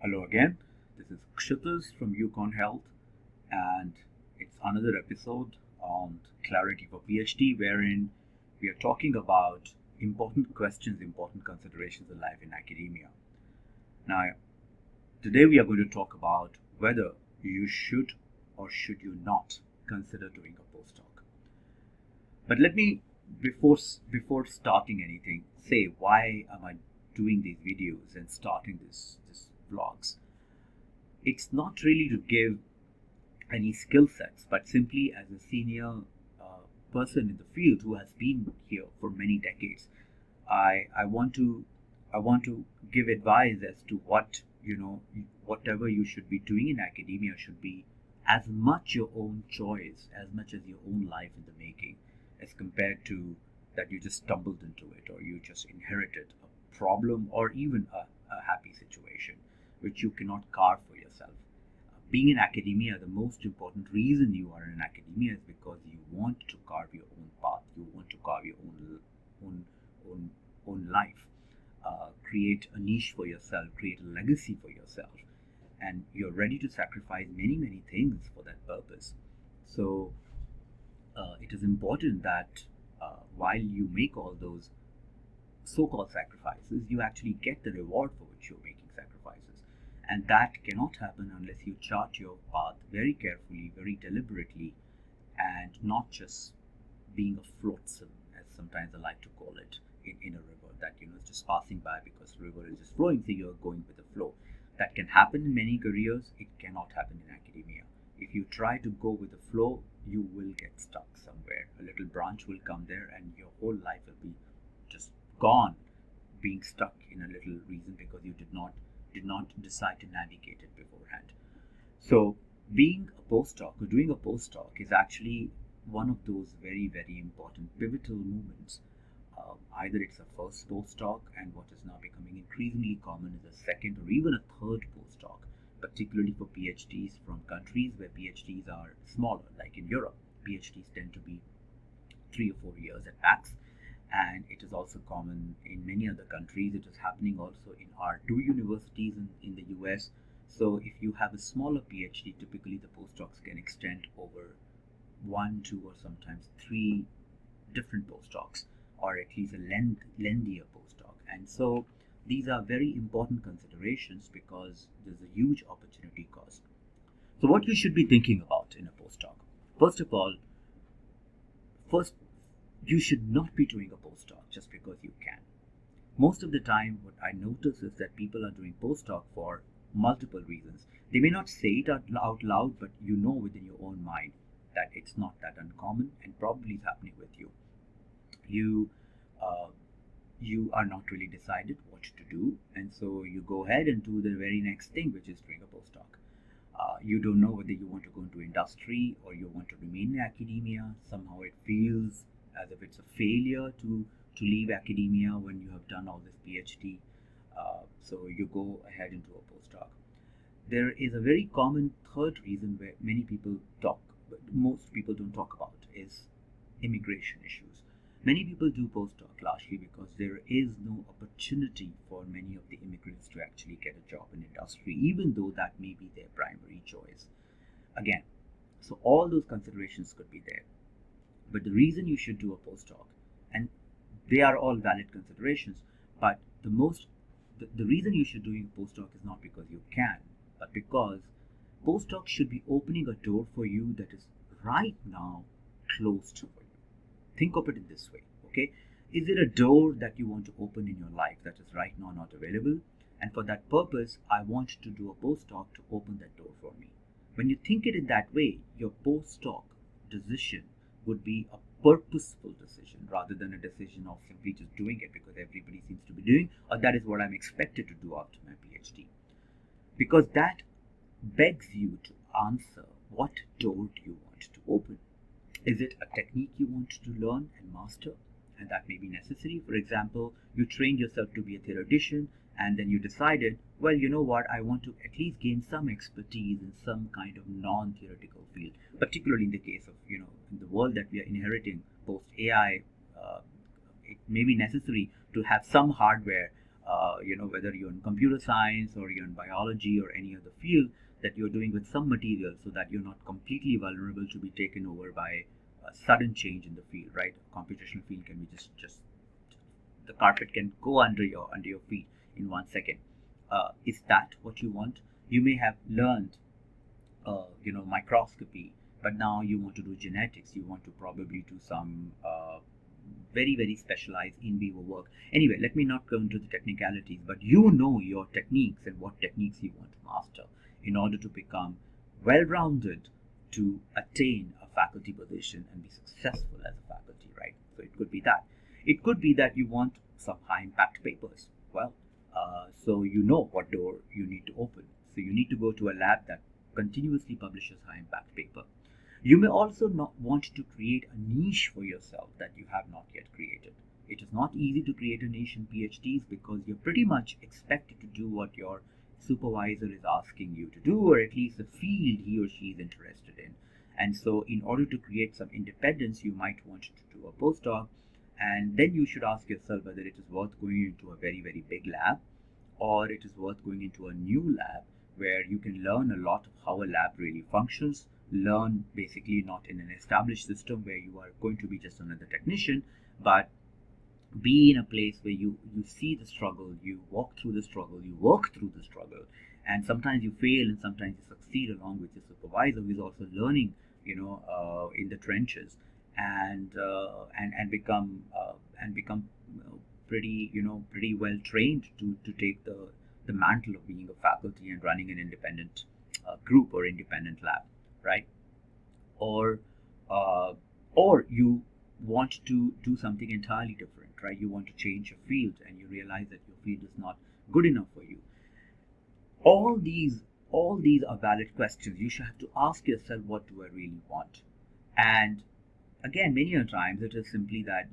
Hello again. This is Kshitas from Yukon Health, and it's another episode on Clarity for PhD, wherein we are talking about important questions, important considerations in life in academia. Now, today we are going to talk about whether you should or should you not consider doing a postdoc. But let me, before starting anything, say why am I doing these videos and starting this vlogs. It's not really to give any skill sets, but simply as a senior person in the field who has been here for many decades, I want to give advice as to what whatever you should be doing in academia should be as much your own choice, as much as your own life in the making, as compared to that you just stumbled into it or you just inherited a problem or even a happy situation which you cannot carve for yourself. Being in academia, the most important reason you are in academia is because you want to carve your own path. You want to carve your own life, create a niche for yourself, create a legacy for yourself, and you're ready to sacrifice many things for that purpose. So it is important that while you make all those so-called sacrifices, you actually get the reward for which you're making sacrifices. And that cannot happen unless you chart your path very carefully, very deliberately, and not just being a flotsam, as sometimes I like to call it, in a river that is just passing by because the river is just flowing, so you're going with the flow. That can happen in many careers. It cannot happen in academia. If you try to go with the flow, you will get stuck somewhere. A little branch will come there, and your whole life will be just gone, being stuck in a little reason because you did not decide to navigate it beforehand. So being a postdoc or doing a postdoc is actually one of those very important pivotal moments. Either it's a first postdoc, and what is now becoming increasingly common is a second or even a third postdoc, particularly for PhDs from countries where PhDs are smaller, like in Europe. PhDs tend to be 3 or 4 years at max, and it is also common in many other countries. It is happening also in our two universities in the US. So if you have a smaller PhD, typically the postdocs can extend over 1, 2, or sometimes 3 different postdocs, or at least a lengthier postdoc. And so these are very important considerations because there's a huge opportunity cost. So what you should be thinking about in a postdoc. First of all, you should not be doing a postdoc just because you can. Most of the time, what I notice is that people are doing postdoc for multiple reasons. They may not say it out loud, but you know within your own mind that it's not that uncommon and probably is happening with you. You are not really decided what to do, and so you go ahead and do the very next thing, which is doing a postdoc. You don't know whether you want to go into industry or you want to remain in academia. Somehow it feels as if it's a failure to leave academia when you have done all this PhD. So you go ahead and do a postdoc. There is a very common third reason where many people talk, but most people don't talk about, is immigration issues. Many people do postdoc largely because there is no opportunity for many of the immigrants to actually get a job in industry, even though that may be their primary choice. Again, so all those considerations could be there. But the reason you should do a postdoc, and they are all valid considerations, but the reason you should do a postdoc is not because you can, but because postdoc should be opening a door for you that is right now closed for you. Think of it in this way, okay? Is there a door that you want to open in your life that is right now not available? And for that purpose, I want to do a postdoc to open that door for me. When you think it in that way, your postdoc decision would be a purposeful decision rather than a decision of simply just doing it because everybody seems to be doing, or that is what I'm expected to do after my PhD. Because that begs you to answer, what door do you want to open? Is it a technique you want to learn and master? And that may be necessary. For example, you trained yourself to be a theoretician, and then you decided, well, you know what, I want to at least gain some expertise in some kind of non-theoretical field, particularly in the case of, in the world that we are inheriting post-AI, it may be necessary to have some hardware whether you're in computer science or you're in biology or any other field, that you're doing with some material so that you're not completely vulnerable to be taken over by a sudden change in the field, right? A computational field can be just the carpet can go under your feet in 1 second. Is that what you want? You may have learned microscopy, but now you want to do genetics. You want to probably do some very specialized in vivo work. Anyway, let me not go into the technicalities, but you know your techniques and what techniques you want to master in order to become well-rounded to attain a faculty position and be successful as a faculty, right? So it could be that. It could be that you want some high impact papers. Well, so you know what door you need to open. So you need to go to a lab that continuously publishes high impact paper. You may also not want to create a niche for yourself that you have not yet created. It is not easy to create a niche in PhDs because you're pretty much expected to do what your supervisor is asking you to do, or at least the field he or she is interested in. And so, in order to create some independence, you might want to do a postdoc, and then you should ask yourself whether it is worth going into a very big lab, or it is worth going into a new lab where you can learn a lot of how a lab really functions, learn basically not in an established system where you are going to be just another technician, but be in a place where you see the struggle, you walk through the struggle, you work through the struggle, and sometimes you fail and sometimes you succeed along with your supervisor who is also learning, in the trenches, and become pretty well trained to take the mantle of being a faculty and running an independent group or independent lab, right? Or or you want to do something entirely different, right? You want to change your field and you realize that your field is not good enough for you. All these are valid questions. You should have to ask yourself, what do I really want? And again, many a times it is simply that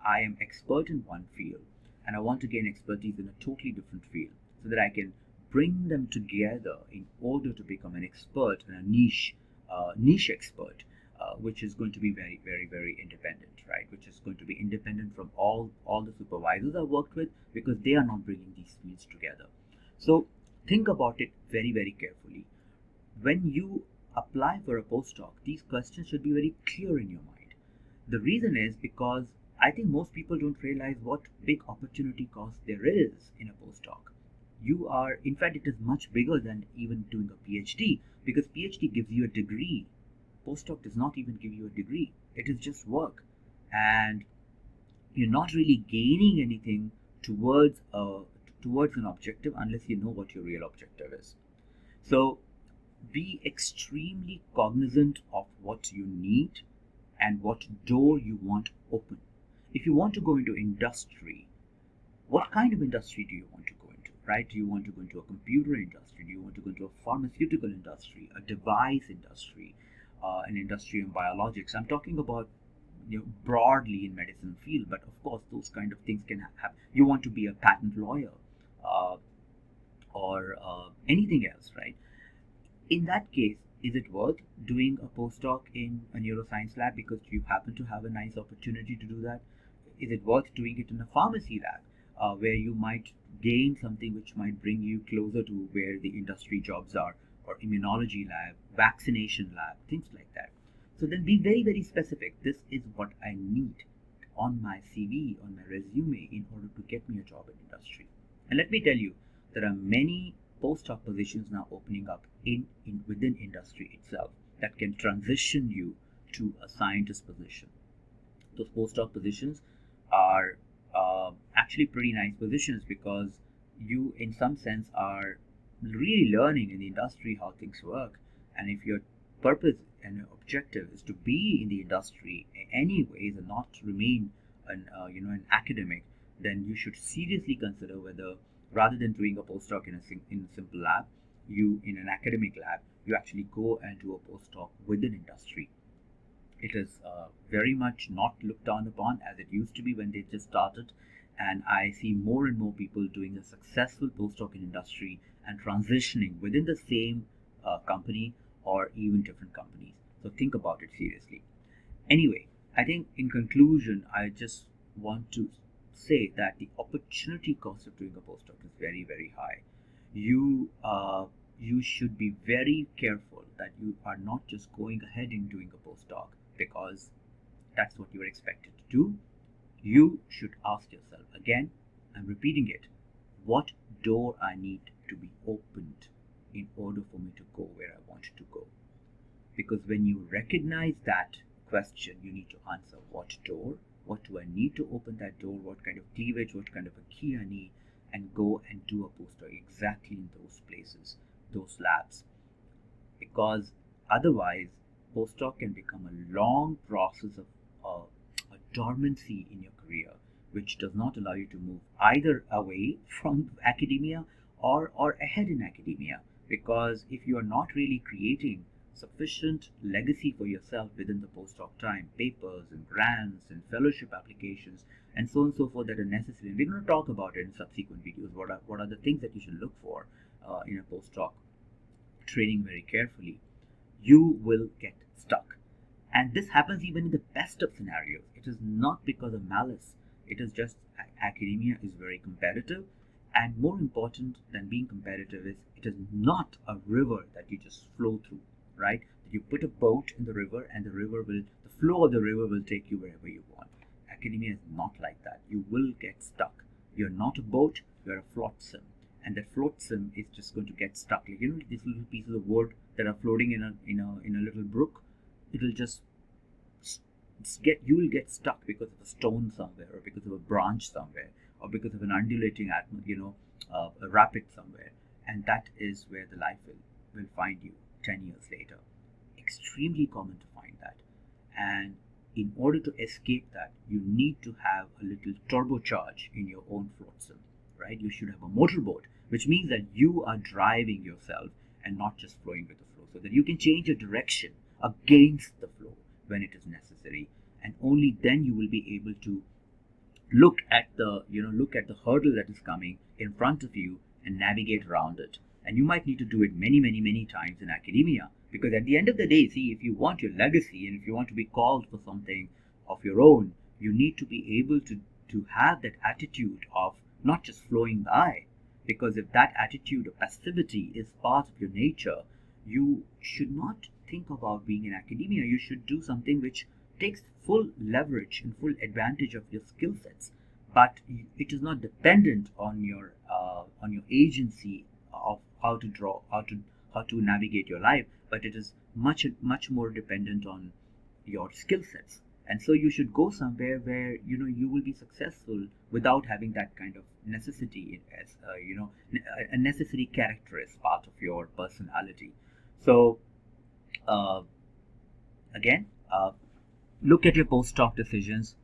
I am expert in one field and I want to gain expertise in a totally different field so that I can bring them together in order to become an expert and a niche expert, which is going to be very independent, right? Which is going to be independent from all the supervisors I worked with, because they are not bringing these fields together. So think about it very carefully. When you apply for a postdoc, these questions should be very clear in your mind. The reason is because I think most people don't realize what big opportunity cost there is in a postdoc. In fact, it is much bigger than even doing a PhD, because PhD gives you a degree. Postdoc does not even give you a degree. It is just work. And you're not really gaining anything towards an objective unless you know what your real objective is. So be extremely cognizant of what you need and what door you want open. If you want to go into industry, what kind of industry do you want to go into, right? Do you want to go into a computer industry? Do you want to go into a pharmaceutical industry, a device industry, an industry in biologics? I'm talking about broadly in medicine field, but of course those kind of things can have. You want to be a patent lawyer, or anything else, right? In that case, is it worth doing a postdoc in a neuroscience lab because you happen to have a nice opportunity to do that? Is it worth doing it in a pharmacy lab, where you might gain something which might bring you closer to where the industry jobs are, or immunology lab, vaccination lab, things like that? So then be very specific. This is what I need on my CV, on my resume, in order to get me a job in industry. And let me tell you, there are many postdoc positions now opening up within industry itself that can transition you to a scientist position. Those postdoc positions are actually pretty nice positions, because you in some sense are really learning in the industry how things work. And if your purpose and objective is to be in the industry anyways and not remain an academic, then you should seriously consider whether, rather than doing a postdoc in a simple lab, in an academic lab, you actually go and do a postdoc within industry. It is very much not looked down upon as it used to be when they just started, and I see more and more people doing a successful postdoc in industry and transitioning within the same company or even different companies. So think about it seriously. Anyway, I think in conclusion, I just want to say that the opportunity cost of doing a postdoc is very, very high. You should be very careful that you are not just going ahead and doing a postdoc because that's what you are expected to do. You should ask yourself again, I'm repeating it, what door I need to be opened in order for me to go where I want to go. Because when you recognize that question, you need to answer what door, what do I need to open that door, what kind of cleavage, what kind of a key I need, and go and do a postdoc exactly in those places, those labs. Because otherwise, postdoc can become a long process of a dormancy in your career, which does not allow you to move either away from academia or ahead in academia. Because if you are not really creating sufficient legacy for yourself within the postdoc time, papers and grants and fellowship applications and so on and so forth that are necessary. And we're going to talk about it in subsequent videos. What are the things that you should look for in a postdoc training very carefully? You will get stuck. And this happens even in the best of scenarios. It is not because of malice. It is just academia is very competitive. And more important than being competitive is it is not a river that you just flow through, right? You put a boat in the river and the flow of the river will take you wherever you want. Academia is not like that. You will get stuck. You're not a boat, you're a flotsam. And that flotsam is just going to get stuck. Like, these little pieces of wood that are floating in a little brook, it'll just you will get stuck because of a stone somewhere, or because of a branch somewhere, or because of an undulating a rapid somewhere. And that is where the life will find you 10 years later. Extremely common to find that. And in order to escape that, you need to have a little turbocharge in your own flotsam, right? You should have a motorboat, which means that you are driving yourself and not just flowing with the flow, so that you can change your direction against the flow when it is necessary. And only then you will be able to look at the hurdle that is coming in front of you and navigate around it. And you might need to do it many, many, many times in academia, because at the end of the day, see, if you want your legacy and if you want to be called for something of your own, you need to be able to have that attitude of not just flowing by. Because if that attitude of passivity is part of your nature, you should not think about being in academia. You should do something which takes full leverage and full advantage of your skill sets, but it is not dependent on your agency of how to navigate your life, but it is much more dependent on your skill sets. And so you should go somewhere where you will be successful without having that kind of necessity as a necessary character as part of your personality. So again, look at your postdoc decisions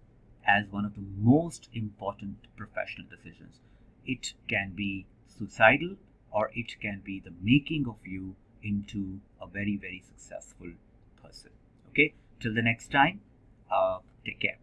as one of the most important professional decisions. It can be suicidal, or it can be the making of you into a very, very successful person. Okay, till the next time, take care.